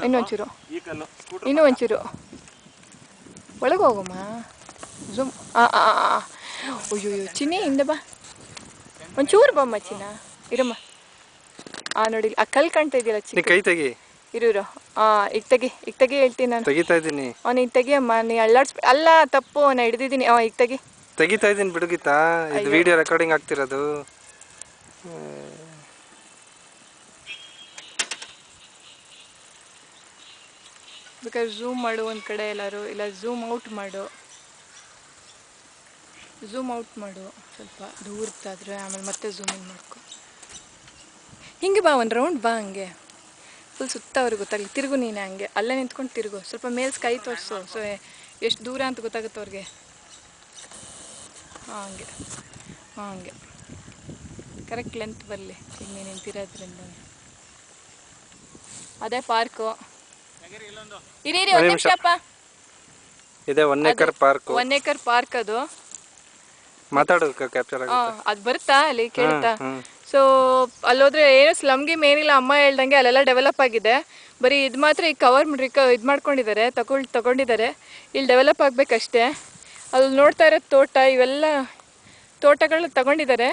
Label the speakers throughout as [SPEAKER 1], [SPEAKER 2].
[SPEAKER 1] ಇನ್ನೊಂಚೂರು ಇನ್ನೂ ಒಂಚೂರು ಒಳಗೆ ಹೋಗಮ್ಮ ಝೂಮ್ ಅಯ್ಯೋ ಚಿನ್ನಿ ಹಿಂದೆ ಬಾ ಒಂಚೂರು ಬಮ್ಮ ಚಿನ್ನ ಇರಮ್ಮ ನೋಡಿ ಆ ಕಲ್ ಕಾಣ್ತಾ ಇದೆಯಲ್ಲ ಚಿನ್ನ
[SPEAKER 2] ಕೈ ತೆಗಿ
[SPEAKER 1] ಇರು ಈಗ ತೆಗಿ ಹೇಳ್ತೀನಿ ನಾನು
[SPEAKER 2] ತೆಗಿತಾ ಇದ್ದೀನಿ
[SPEAKER 1] ಈಗ ತೆಗಿಯಮ್ಮ ನೀ ಅಲ್ಲ ತಪ್ಪು ನಾ ಹಿಡ್ದಿದ್ದೀನಿ ಈಗ
[SPEAKER 2] ತೆಗಿತಾ ಇದ್ದೀನಿ ಬಿಡುಗಿತಾ ಇದು ವಿಡಿಯೋ ರೆಕಾರ್ಡಿಂಗ್ ಆಗ್ತಿರೋದು
[SPEAKER 1] ಬೇಕಾದ್ರೆ ಝೂಮ್ ಮಾಡು ಒಂದು ಕಡೆ ಎಲ್ಲರೂ ಇಲ್ಲ ಝೂಮ್ ಔಟ್ ಮಾಡು ಸ್ವಲ್ಪ ದೂರತ್ತಾದ್ರೆ ಆಮೇಲೆ ಮತ್ತೆ ಝೂಮ್ ಇನ್ ಮಾಡ್ಕೊ ಹಿಂಗೆ ಬಾ ಒಂದು ರೌಂಡ್ ಬಾ ಹಂಗೆ ಫುಲ್ ಸುತ್ತ ಅವ್ರಿಗೆ ಗೊತ್ತಾಗಲಿ ತಿರುಗು ನೀನು ಹಂಗೆ ಅಲ್ಲೇ ನಿಂತ್ಕೊಂಡು ತಿರುಗು ಸ್ವಲ್ಪ ಮೇಲೆ ಸ್ಕೈ ತೋರಿಸು ಸೊ ಎಷ್ಟು ದೂರ ಅಂತ ಗೊತ್ತಾಗುತ್ತೆ ಅವ್ರಿಗೆ ಹಂಗೆ ಕರೆಕ್ಟ್ ಲೆಂತ್ ಬರಲಿ ಈಗ ನೀನು ನಿಂತಿರೋದ್ರಿಂದ ಅದೇ ಪಾರ್ಕು ಇರಿ ಒಂದು ನಿಮಿಷಪ್ಪ
[SPEAKER 2] ಇದೆ 1 ಎಕರ್ ಪಾರ್ಕ್
[SPEAKER 1] 1 ಎಕರ್ ಪಾರ್ಕ್ ಅದು
[SPEAKER 2] ಮಾತಾಡೋದು ಕ್ಯಾಪ್ಚರ್ ಆಗುತ್ತೆ
[SPEAKER 1] ಅದು ಬರುತ್ತಾ ಅಲ್ಲಿ ಕೇಳುತ್ತಾ ಸೊ ಅಲ್ಲೋದ್ರೆ ಏನು ಸ್ಲಮ್ಗೆ ಏನಿಲ್ಲ ಅಮ್ಮ ಹೇಳ್ದಂಗೆ ಅಲ್ಲೆಲ್ಲ ಡೆವಲಪ್ ಆಗಿದೆ ಬರೀ ಇದು ಮಾತ್ರ ಈಗ ಇದು ಮಾಡ್ಕೊಂಡಿದ್ದಾರೆ ತಗೊಂಡಿದ್ದಾರೆ ಇಲ್ಲಿ ಡೆವಲಪ್ ಆಗಬೇಕಷ್ಟೇ ಅಲ್ಲಿ ನೋಡ್ತಾ ಇರೋ ತೋಟ ಇವೆಲ್ಲ ತೋಟಗಳು ತಗೊಂಡಿದ್ದಾರೆ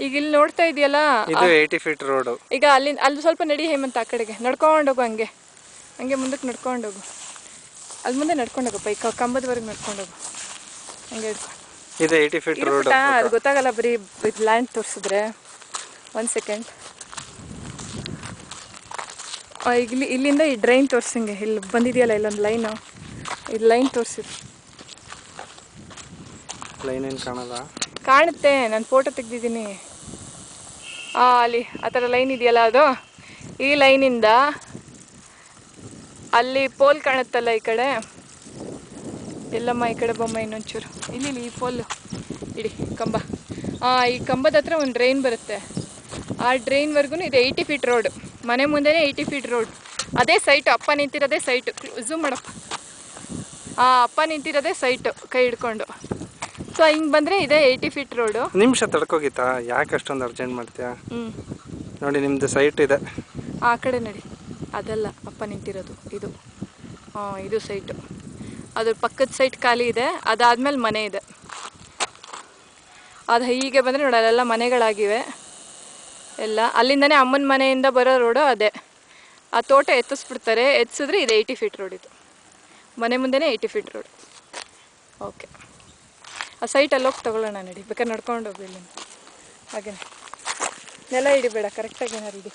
[SPEAKER 1] ಈಗ ಇಲ್ಲಿ ನೋಡ್ತಾ ಇದೆಯಲ್ಲ
[SPEAKER 2] ಇದು 80 ಫೀಟ್ ರೋಡ್
[SPEAKER 1] ಈಗ ಅಲ್ಲಿ ಸ್ವಲ್ಪ ನಡಿ ಹೇಮಂತ ಆ ಕಡೆಗೆ ನಡ್ಕೊಂಡು ಹೋಗು ಹಂಗೆ ಮುಂದಕ್ಕೆ ನಡ್ಕೊಂಡು ಹೋಗು ಅಲ್ಲಿ ಮುಂದೆ ನಡ್ಕೊಂಡು ಹೋಗಪ್ಪ ಈ ಕಂಬದವರೆಗೆ ನಡ್ಕೊಂಡು ಹೋಗು ಹಂಗೆ
[SPEAKER 2] ಇದು 80 ಫೀಟ್ ರೋಡ್
[SPEAKER 1] ಅದು ಗೊತ್ತಾಗಲ್ಲ ಬರೀ ಲ್ಯಾಂಡ್ ತೋರಿಸಿದ್ರೆ 1 ಸೆಕೆಂಡ್ ಇಲ್ಲಿಂದ ಈ ಡ್ರೈನ್ ತೋರಿಸಂಗೆ ಇಲ್ಲಿ ಬಂದಿದೆಯಲ್ಲ ಇಲ್ಲೊಂದು ಲೈನು ಇದು ಲೈನ್ ತೋರಿಸಿದ್ರು
[SPEAKER 2] ಲೈನ್ ಏನು ಕಾಣಲ್ಲ
[SPEAKER 1] ಕಾಣುತ್ತೆ ನಾನು ಫೋಟೋ ತೆಗ್ದಿದ್ದೀನಿ ಅಲ್ಲಿ ಆ ಥರ ಲೈನ್ ಇದೆಯಲ್ಲ ಅದು ಈ ಲೈನಿಂದ ಅಲ್ಲಿ ಪೋಲ್ ಕಾಣುತ್ತಲ್ಲ ಈ ಕಡೆ ಎಲ್ಲಮ್ಮ ಈ ಕಡೆ ಬೊಮ್ಮ ಇನ್ನೊಂಚೂರು ಇಲ್ಲಿ ಈ ಪೋಲು ಇಡಿ ಕಂಬ ಈ ಕಂಬದ ಹತ್ರ ಒಂದು ಡ್ರೈನ್ ಬರುತ್ತೆ ಆ ಡ್ರೈನ್ವರೆಗೂ ಇದು 80 ಫೀಟ್ ರೋಡ್ ಮನೆ ಮುಂದೆನೇ 80 ಫೀಟ್ ರೋಡ್ ಅದೇ ಸೈಟು ಅಪ್ಪ ನಿಂತಿರೋದೇ ಸೈಟು ಝೂಮ್ ಮಾಡಪ್ಪ ಅಪ್ಪ ನಿಂತಿರೋದೇ ಸೈಟು ಕೈ ಹಿಡ್ಕೊಂಡು ಸೊ ಹಿಂಗೆ ಬಂದರೆ ಇದೆ 80 ಫೀಟ್ ರೋಡು
[SPEAKER 2] ನಿಮಿಷ ತಡ್ಕೋಗಿತ್ತಾ ಯಾಕೆ ಅಷ್ಟೊಂದು ಅರ್ಜೆಂಟ್ ಮಾಡ್ತೀಯಾ ನೋಡಿ ನಿಮ್ಮದು ಸೈಟ್ ಇದೆ
[SPEAKER 1] ಆ ಕಡೆ ನಡಿ ಅದಲ್ಲ ಅಪ್ಪ ನಿಂತಿರೋದು ಇದು ಸೈಟು ಅದ್ರ ಪಕ್ಕದ ಸೈಟ್ ಖಾಲಿ ಇದೆ ಅದಾದಮೇಲೆ ಮನೆ ಇದೆ ಅದು ಹೀಗೆ ಬಂದರೆ ನೋಡಿ ಅಲ್ಲೆಲ್ಲ ಮನೆಗಳಾಗಿವೆ ಎಲ್ಲ ಅಲ್ಲಿಂದನೇ ಅಮ್ಮನ ಮನೆಯಿಂದ ಬರೋ ರೋಡು ಅದೇ ಆ ತೋಟ ಎತ್ತಿಸ್ಬಿಡ್ತಾರೆ ಎತ್ತಿಸಿದ್ರೆ ಇದು 80 ಫೀಟ್ ರೋಡ್ ಇದು ಮನೆ ಮುಂದೆನೇ 80 ಫೀಟ್ ರೋಡ್ ಓಕೆ ಆ ಸೈಟ್ ಅಲ್ಲಿ ಹೋಗಿ ತೊಗೊಳ್ಳೋಣ ನಡಿ ಬೇಕಾದ್ರೆ ನಡ್ಕೊಂಡು ಹೋಗಿ ಇಲ್ಲಿ ಹಾಗೇನೆ ನೆಲ ಹಿಡಿಬೇಡ ಕರೆಕ್ಟಾಗಿ ಏನಾರು ಹಿಡಿ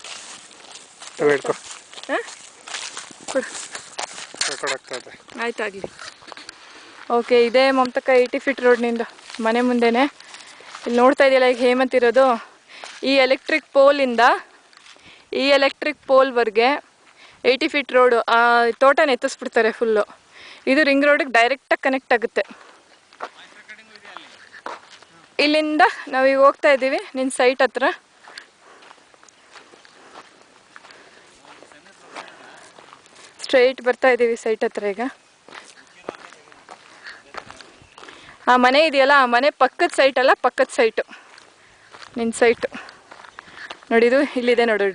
[SPEAKER 1] ಆಯ್ತಾಗಲಿ ಓಕೆ ಇದೇ ಮಮತಕ್ಕ 80 ಫೀಟ್ ರೋಡ್ನಿಂದ ಮನೆ ಮುಂದೆನೆ ಇಲ್ಲಿ ನೋಡ್ತಾ ಇದೆಯಲ್ಲ ಈಗ ಹೇಮಂತ್ ಇರೋದು ಈ ಎಲೆಕ್ಟ್ರಿಕ್ ಪೋಲ್ವರೆಗೆ 80 ಫೀಟ್ ರೋಡು ಆ ತೋಟನ ಎತ್ತಿಸ್ಬಿಡ್ತಾರೆ ಫುಲ್ಲು ಇದು ರಿಂಗ್ ರೋಡಿಗೆ ಡೈರೆಕ್ಟಾಗಿ ಕನೆಕ್ಟ್ ಆಗುತ್ತೆ ಇಲ್ಲಿಂದ ನಾವೀಗ ಹೋಗ್ತಾ ಇದ್ದೀವಿ ನಿನ್ನ ಸೈಟ್ ಹತ್ರ ಸ್ಟ್ರೈಟ್ ಬರ್ತಾ ಇದ್ದೀವಿ ಸೈಟ್ ಹತ್ರ ಈಗ ಆ ಮನೆ ಇದೆಯಲ್ಲ ಆ ಮನೆ ಪಕ್ಕದ ಸೈಟ್ ಅಲ್ಲ ಪಕ್ಕದ ಸೈಟು ನಿನ್ನ ಸೈಟು ನೋಡಿದು ಇಲ್ಲಿದೆ ನೋಡು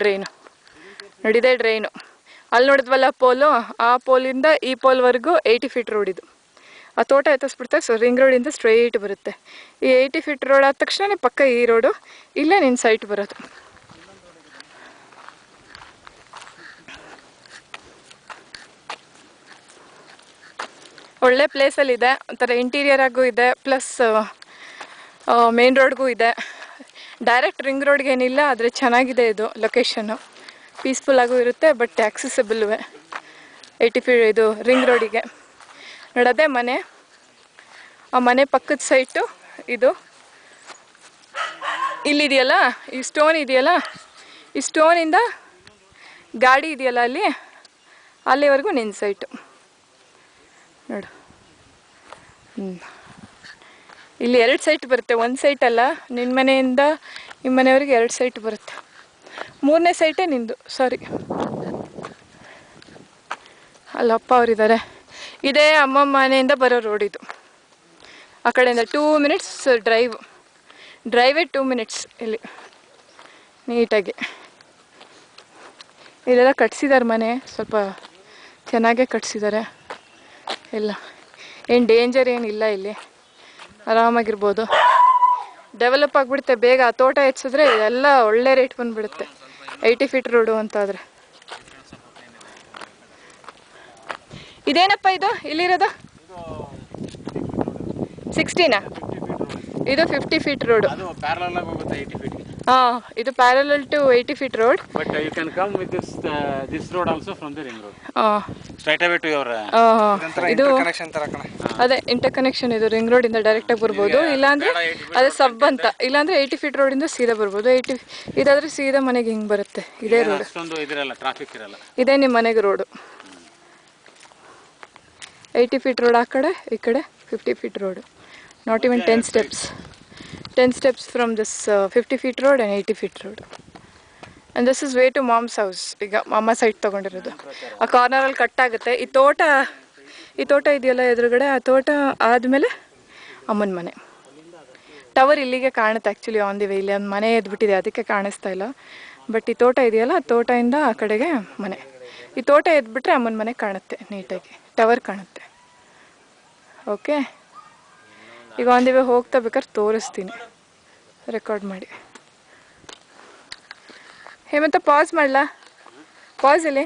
[SPEAKER 1] ನೋಡಿದೆ ಡ್ರೈನು ಅಲ್ಲಿ ನೋಡಿದ್ವಲ್ಲ ಪೋಲು ಆ ಪೋಲಿಂದ ಈ ಪೋಲ್ವರೆಗೂ 80 ಫೀಟ್ ರೋಡ್ ಇದು ಆ ತೋಟ ಎತ್ತಿಸ್ಬಿಡ್ತಾರೆ ಸೊ ರಿಂಗ್ ರೋಡಿಂದ ಸ್ಟ್ರೈಟ್ ಬರುತ್ತೆ ಈ 80 ಫೀಟ್ ರೋಡ್ ಆದ ತಕ್ಷಣ ಪಕ್ಕ ಈ ರೋಡು ಇಲ್ಲೇ ನಿನ್ನ ಸೈಟ್ ಬರೋದು ಒಳ್ಳೆ ಪ್ಲೇಸಲ್ಲಿದೆ ಒಂಥರ ಇಂಟೀರಿಯರ್ ಆಗೂ ಇದೆ ಪ್ಲಸ್ ಮೇನ್ ರೋಡ್ಗೂ ಇದೆ ಡೈರೆಕ್ಟ್ ರಿಂಗ್ ರೋಡ್ಗೆ ಏನಿಲ್ಲ ಆದರೆ ಚೆನ್ನಾಗಿದೆ ಇದು ಲೊಕೇಶನ್ನು ಪೀಸ್ಫುಲ್ ಆಗೂ ಇರುತ್ತೆ ಬಟ್ ಆಕ್ಸೆಸಿಬಲ್ವೇ 80 ಫೀಟ್ ಇದು ರಿಂಗ್ ರೋಡಿಗೆ ನೋಡೋದೇ ಮನೆ ಆ ಮನೆ ಪಕ್ಕದ ಸೈಟು ಇದು ಇಲ್ಲಿದೆಯಲ್ಲ ಈ ಸ್ಟೋನ್ ಇದೆಯಲ್ಲ ಈ ಸ್ಟೋನಿಂದ ಗಾಡಿ ಇದೆಯಲ್ಲ ಅಲ್ಲಿವರೆಗೂ ನಿನ್ನ ಸೈಟು ನೋಡು ಇಲ್ಲಿ 2 ಸೈಟ್ ಬರುತ್ತೆ ಒಂದು ಸೈಟ್ ಅಲ್ಲ ನಿನ್ನ ಮನೆಯಿಂದ ನಿಮ್ಮ ಮನೆಯವ್ರಿಗೆ 2 ಸೈಟ್ ಬರುತ್ತೆ 3ನೇ ಸೈಟೇ ನಿಂದು ಸಾರಿ ಅಲ್ಲಪ್ಪ ಅವರಿದ್ದಾರೆ ಇದೇ ಅಮ್ಮ ಮನೆಯಿಂದ ಬರೋ ರೋಡ್ ಇದು ಆ ಕಡೆಯಿಂದ 2 ಮಿನಿಟ್ಸ್ ಡ್ರೈವೇ 2 ಮಿನಿಟ್ಸ್ ಇಲ್ಲಿ ನೀಟಾಗಿ ಇಲ್ಲೆಲ್ಲ ಕಟ್ಸಿದ್ದಾರೆ ಮನೆ, ಸ್ವಲ್ಪ ಚೆನ್ನಾಗೇ ಕಟ್ಸಿದ್ದಾರೆ ಎಲ್ಲ. ಏನು ಡೇಂಜರ್ ಏನಿಲ್ಲ ಇಲ್ಲಿ, ಆರಾಮಾಗಿರ್ಬೋದು. ಡೆವಲಪ್ ಆಗಿಬಿಡುತ್ತೆ ಬೇಗ. ಆ ತೋಟ ಹೆಚ್ಚಿದ್ರೆ ಎಲ್ಲ ಒಳ್ಳೆ ರೇಟ್ ಬಂದುಬಿಡುತ್ತೆ 80 ಫೀಟ್ ರೋಡು ಅಂತಾದರೆ. ಇದೇನಪ್ಪ ಇದು ಇಲ್ಲಿರೋದು 16ನಾ? ಇದು 50 ಫೀಟ್ ರೋಡು. ಹಾಂ, ಇದು parallel to 80 feet road.
[SPEAKER 3] But you can come with this road also from the ring road.
[SPEAKER 1] ಹಾಂ,
[SPEAKER 3] Straight away to your.
[SPEAKER 1] ಇದು
[SPEAKER 2] ಕನೆಕ್ಷನ್ ತರ ಕಣ.
[SPEAKER 1] ಅದೇ ಇಂಟರ್ ಕನೆಕ್ಷನ್. ಇದು ರಿಂಗ್ ರೋಡಿಂದ ಡೈರೆಕ್ಟಾಗಿ ಬರ್ಬೋದು, ಇಲ್ಲಾಂದರೆ ಅದೇ ಸಬ್ ಅಂತ, ಇಲ್ಲಾಂದರೆ 80 ಫೀಟ್ ರೋಡಿಂದ ಸೀದಾ ಬರ್ಬೋದು. 80 ಇದಾದರೆ ಸೀದಾ ಮನೆಗೆ ಹಿಂಗೆ ಬರುತ್ತೆ. ಇದೇ ರೋಡ್,
[SPEAKER 3] ಅಷ್ಟೊಂದು ಇದಿರಲ್ಲ, ಟ್ರಾಫಿಕ್ ಇರಲ್ಲ.
[SPEAKER 1] ಇದೇ ನಿಮ್ಮ ಮನೆಗೆ ರೋಡು. 80 ಫೀಟ್ ರೋಡ್ ಆ ಕಡೆ, ಈ ಕಡೆ 50 feet road. Not even 10 steps. 10 steps from this 50 feet road and 80 feet road. And this is way to mom's house. ಈಗ ಅಮ್ಮ ಸೈಟ್ ತೊಗೊಂಡಿರೋದು ಆ ಕಾರ್ನರಲ್ಲಿ ಕಟ್ ಆಗುತ್ತೆ. ಈ ತೋಟ ಇದೆಯಲ್ಲ ಎದುರುಗಡೆ, ಆ ತೋಟ ಆದಮೇಲೆ ಅಮ್ಮನ ಮನೆ. ಟವರ್ ಇಲ್ಲಿಗೆ ಕಾಣುತ್ತೆ ಆ್ಯಕ್ಚುಲಿ ಆನ್ ದಿ ವೇ. ಇಲ್ಲಿ ಒಂದು ಮನೆ ಎದ್ಬಿಟ್ಟಿದೆ, ಅದಕ್ಕೆ ಕಾಣಿಸ್ತಾ ಇಲ್ಲ. ಬಟ್ ಈ ತೋಟ ಇದೆಯಲ್ಲ, ಆ ತೋಟದಿಂದ ಆ ಕಡೆಗೆ ಮನೆ. ಈ ತೋಟ ಎದ್ಬಿಟ್ರೆ ಅಮ್ಮನ ಮನೆ ಕಾಣುತ್ತೆ ನೀಟಾಗಿ, ಟವರ್ ಕಾಣುತ್ತೆ. ಓಕೆ, ಈಗ ಆನ್ ದಿ ವೇ ಹೋಗ್ತಾ ಬೇಕಾದ್ರೆ ತೋರಿಸ್ತೀನಿ, ರೆಕಾರ್ಡ್ ಮಾಡಿ. ಹೇಮಂತ ಪಾಸ್ ಮಾಡಲಾ? ಪಾಸ್ ಇಲ್ಲಿ.